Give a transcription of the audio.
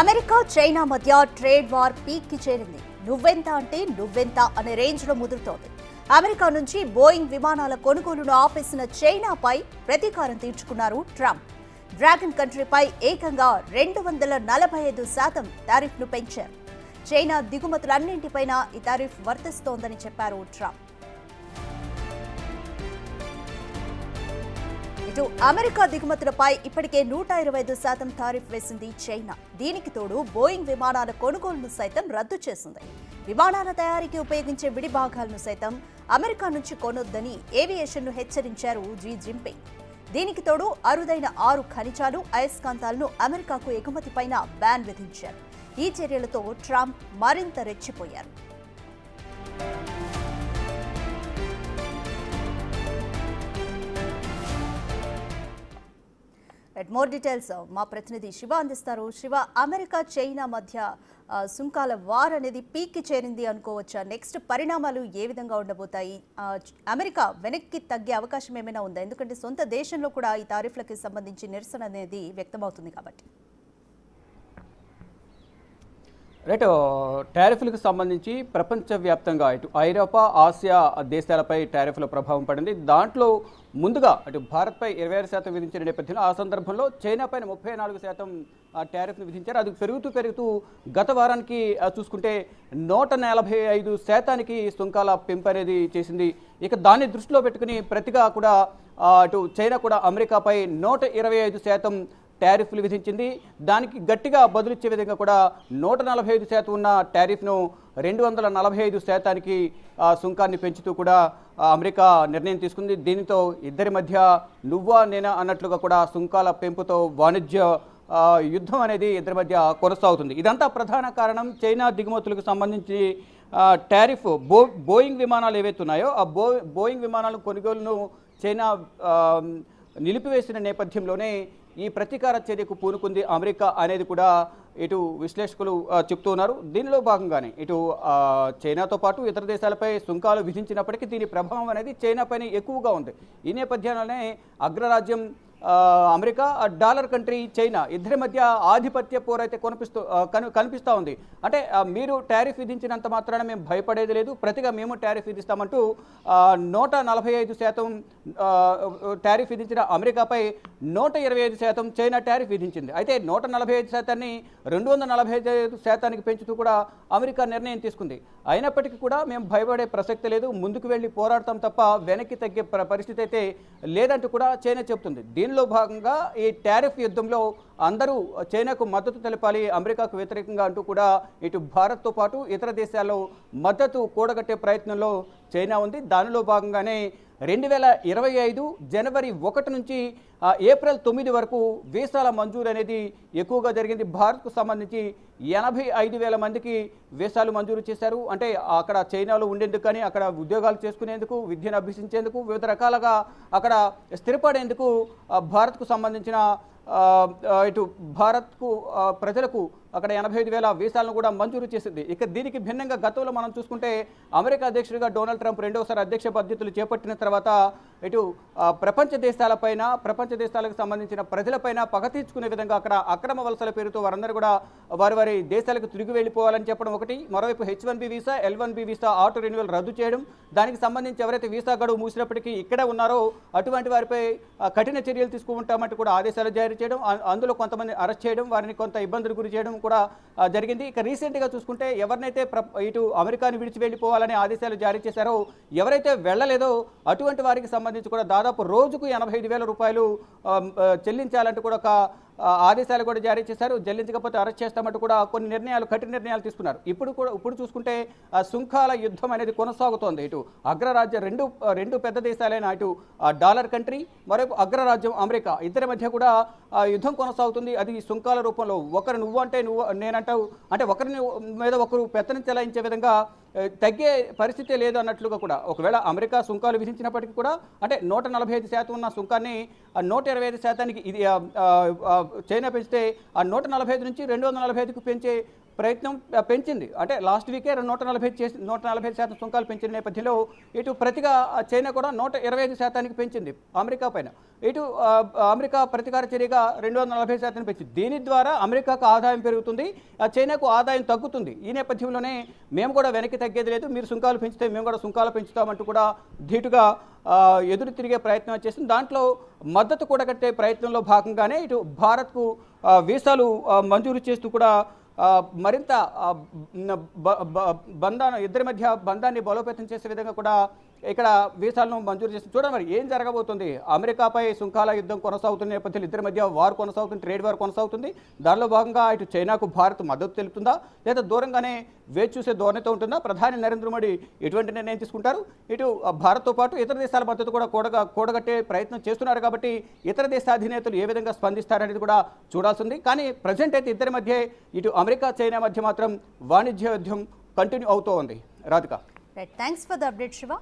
America China మధ్య trade war peak కి చేరింది. నువ్వెంత అంటే నువ్వెంత అనే రేంజ్ లో ముదురుతోంది. అమెరికా నుంచి బోయింగ్ విమానాల కొనుగోలును ఆపేసిన చైనాపై ప్రతీకారం తీర్చుకున్నారు ట్రంప్. డ్రాగన్ కంట్రీపై ఏకంగా 245% టారిఫ్ ను పెంచారు. చైనా దిగుమతులన్నింటిపైన ఈ టారిఫ్ వర్తిస్తోందని చెప్పారు ట్రంప్. ఇటు అమెరికా దిగుమతులపై ఇప్పటికే 125% టారిఫ్ వేసింది చైనా. దీనికి తోడు బోయింగ్ విమానాల కొనుగోలును సైతం రద్దు చేసింది. విమానాల తయారీకి ఉపయోగించే విడి భాగాలను సైతం అమెరికా నుంచి కొనొద్దని ఏవియేషన్ ను హెచ్చరించారు జీ జిన్పింగ్. దీనికి తోడు అరుదైన 6 ఖనిజాలు, అయస్కాంతాలను అమెరికాకు ఎగుమతిపైన బ్యాన్ విధించారు. ఈ చర్యలతో ట్రంప్ మరింత రెచ్చిపోయారు. మోర్ డీటెయిల్స్ మా ప్రతినిధి శివ అందిస్తారు. శివ, అమెరికా చైనా మధ్య సుంకాల వార్ అనేది పీక్కి చేరింది అనుకోవచ్చా? నెక్స్ట్ పరిణామాలు ఏ విధంగా ఉండబోతాయి? అమెరికా వెనక్కి తగ్గే అవకాశం ఏమైనా ఉందా? ఎందుకంటే సొంత దేశంలో కూడా ఈ టారిఫ్లకి సంబంధించి నిరసన అనేది వ్యక్తమవుతుంది కాబట్టి. రైట్, టారిఫ్లకు సంబంధించి ప్రపంచవ్యాప్తంగా ఇటు ఐరోపా, ఆసియా దేశాలపై టారిఫ్ల ప్రభావం పడింది. దాంట్లో ముందుగా అటు భారత్పై 26% విధించిన నేపథ్యంలో ఆ సందర్భంలో చైనా పైన 34% టారిఫ్ను విధించారు. అది పెరుగుతూ గత వారానికి చూసుకుంటే 145% సుంకాల పెంపు అనేది చేసింది. ఇక దాన్ని దృష్టిలో పెట్టుకుని ప్రతిగా కూడా అటు చైనా కూడా అమెరికాపై 125% టారిఫ్లు విధించింది. దానికి గట్టిగా బదులిచ్చే విధంగా కూడా 145% ఉన్న టారిఫ్ను 245%కి సుంకాన్ని పెంచుతూ కూడా అమెరికా నిర్ణయం తీసుకుంది. దీనితో ఇద్దరి మధ్య నువ్వా నేనా అన్నట్లుగా కూడా సుంకాల పెంపుతో వాణిజ్య యుద్ధం అనేది ఇద్దరి మధ్య కొనసాగుతుంది. ఇదంతా ప్రధాన కారణం చైనా దిగుమతులకు సంబంధించి టారిఫ్ బోయింగ్ విమానాలు ఏవైతే ఉన్నాయో ఆ బోయింగ్ విమానాల కొనుగోలును చైనా నిలిపివేసిన నేపథ్యంలోనే ఈ ప్రతీకార చర్యకు పూనుకుంది అమెరికా అనేది కూడా ఇటు విశ్లేషకులు చెప్తూ ఉన్నారు. దీనిలో భాగంగానే ఇటు చైనాతో పాటు ఇతర దేశాలపై సుంకాలు విధించినప్పటికీ దీని ప్రభావం అనేది చైనా పైన ఎక్కువగా ఉంది. ఈ నేపథ్యంలోనే అగ్రరాజ్యం అమెరికా, డాలర్ కంట్రీ చైనా ఇద్దరి మధ్య ఆధిపత్య పోరైతే కనిపిస్తూ ఉంది. అంటే మీరు టారిఫ్ విధించినంత మాత్రాన మేము భయపడేది లేదు, ప్రతిగా మేము టారిఫ్ విధిస్తామంటూ 145% టారిఫ్ విధించిన అమెరికాపై 125% చైనా టారిఫ్ విధించింది. అయితే 145%ని 245%కి పెంచుతూ కూడా అమెరికా నిర్ణయం తీసుకుంది. అయినప్పటికీ కూడా మేము భయపడే ప్రసక్తి లేదు, ముందుకు వెళ్ళి పోరాడతాం తప్ప వెనక్కి తగ్గే పరిస్థితి అయితే లేదంటూ కూడా చైనా చెబుతుంది. దీనిలో భాగంగా ఈ టారిఫ్ యుద్ధంలో అందరూ చైనాకు మద్దతు తెలపాలి, అమెరికాకు వ్యతిరేకంగా అంటూ కూడా ఇటు భారత్తో పాటు ఇతర దేశాల్లో మద్దతు కూడగట్టే ప్రయత్నంలో చైనా ఉంది. దానిలో భాగంగానే 2025 జనవరి 1 నుంచి ఏప్రిల్ 9 వరకు వీసాల మంజూరు అనేది ఎక్కువగా జరిగింది. భారత్కు సంబంధించి 85,000 మందికి వీసాలు మంజూరు చేశారు. అంటే అక్కడ చైనాలో ఉండేందుకు కానీ అక్కడ ఉద్యోగాలు చేసుకునేందుకు, విద్యను అభ్యసించేందుకు, వివిధ రకాలుగా అక్కడ స్థిరపడేందుకు భారత్కు సంబంధించిన ఇటు భారత్కు ప్రజలకు అక్కడ 85,000 వీసాలను కూడా మంజూరు చేసింది. ఇక దీనికి భిన్నంగా గతంలో మనం చూసుకుంటే అమెరికా అధ్యక్షుడిగా డొనాల్డ్ ట్రంప్ రెండవసారి అధ్యక్ష బాధ్యతలు చేపట్టిన తర్వాత ఇటు ప్రపంచ దేశాలకు సంబంధించిన ప్రజలపైన పగ తీర్చుకునే విధంగా అక్కడ అక్రమ వలసల పేరుతో వారందరూ కూడా వారి దేశాలకు తిరిగి వెళ్ళిపోవాలని చెప్పడం ఒకటి, మరోవైపు H1B visa, L1B visa auto renewal రద్దు చేయడం, దానికి సంబంధించి ఎవరైతే వీసా గడువు మూసినప్పటికీ ఇక్కడే ఉన్నారో అటువంటి వారిపై కఠిన చర్యలు తీసుకుంటామంటూ కూడా ఆదేశాలు జారీ చేయడం, అందులో కొంతమంది అరెస్ట్ చేయడం, వారిని కొంత ఇబ్బందులు గురి చేయడం కూడా జరిగింది. ఇక రీసెంట్గా చూసుకుంటే ఎవరినైతే ఇటు అమెరికాను విడిచి వెళ్ళిపోవాలని ఆదేశాలు జారీ చేశారో ఎవరైతే వెళ్ళలేదో అటువంటి వారికి సంబంధించి కూడా దాదాపు రోజుకు 85,000 రూపాయలు చెల్లించాలంటూ కూడా ఒక ఆదేశాలు కూడా జారీ చేశారు. చెల్లించకపోతే అరెస్ట్ చేస్తామంటూ కూడా కొన్ని కఠిన నిర్ణయాలు తీసుకున్నారు. ఇప్పుడు చూసుకుంటే సుంకాల యుద్ధం అనేది కొనసాగుతోంది. ఇటు అగ్రరాజ్యం రెండు పెద్ద దేశాలైన ఇటు డాలర్ కంట్రీ, మరొక అగ్రరాజ్యం అమెరికా ఇద్దరి మధ్య కూడా యుద్ధం కొనసాగుతుంది. అది సుంకాల రూపంలో ఒకరు నువ్వు అంటే నువ్వు నేనంటావు, అంటే ఒకరిని మీద ఒకరు పెత్తనం చెలాయించే విధంగా తగ్గే పరిస్థితే లేదు అన్నట్లుగా కూడా ఒకవేళ అమెరికా సుంకాలు విధించినప్పటికీ కూడా అంటే 145% ఉన్న సుంకాన్ని 125%కి ఇది చైనా పెంచితే ఆ 145 నుంచి 245కు పెంచే ప్రయత్నం పెంచింది. అంటే లాస్ట్ వీకే 140% సుంకాలు పెంచిన నేపథ్యంలో ఇటు ప్రతిగా చైనా కూడా 125% పెంచింది అమెరికా పైన. ఇటు అమెరికా ప్రతీకార చర్యగా 240% పెంచింది. దీని ద్వారా అమెరికాకు ఆదాయం పెరుగుతుంది, చైనాకు ఆదాయం తగ్గుతుంది. ఈ నేపథ్యంలోనే మేము కూడా వెనక్కి తగ్గేది లేదు, మీరు సుంకాలు పెంచితే మేము కూడా సుంకాలు పెంచుతామంటూ కూడా ధీటుగా ఎదురు తిరిగే ప్రయత్నం చేసింది. దాంట్లో మద్దతు కూడగట్టే ప్రయత్నంలో భాగంగానే ఇటు భారత్కు వీసాలు మంజూరు చేస్తూ కూడా మరింత ఇద్దరి మధ్య బంధాన్ని బలోపేతం చేసే విధంగా కూడా ఇక్కడ వీసాలను మంజూరు చేసి చూడండి మరి ఏం జరగబోతుంది. అమెరికాపై సుంకాల యుద్ధం కొనసాగుతున్న నేపథ్యంలో ఇద్దరి మధ్య వార్ కొనసాగుతుంది, ట్రేడ్ వార్ కొనసాగుతుంది. దానిలో భాగంగా ఇటు చైనాకు భారత్ మద్దతు తెలుపుతుందా లేదా దూరంగానే వేచి చూసే ధోరణితో ఉంటుందా? ప్రధాని నరేంద్ర మోడీ ఎటువంటి నిర్ణయం తీసుకుంటారు? ఇటు భారత్తో పాటు ఇతర దేశాల మద్దతు కూడా కూడగట్టే ప్రయత్నం చేస్తున్నారు కాబట్టి ఇతర దేశ అధినేతలు ఏ విధంగా స్పందిస్తారనేది కూడా చూడాల్సింది. కానీ ప్రజెంట్ అయితే ఇద్దరి మధ్య ఇటు అమెరికా చైనా మధ్య మాత్రం వాణిజ్య యుద్ధం కంటిన్యూ అవుతూ ఉంది. Radhika, thanks for the update Shiva.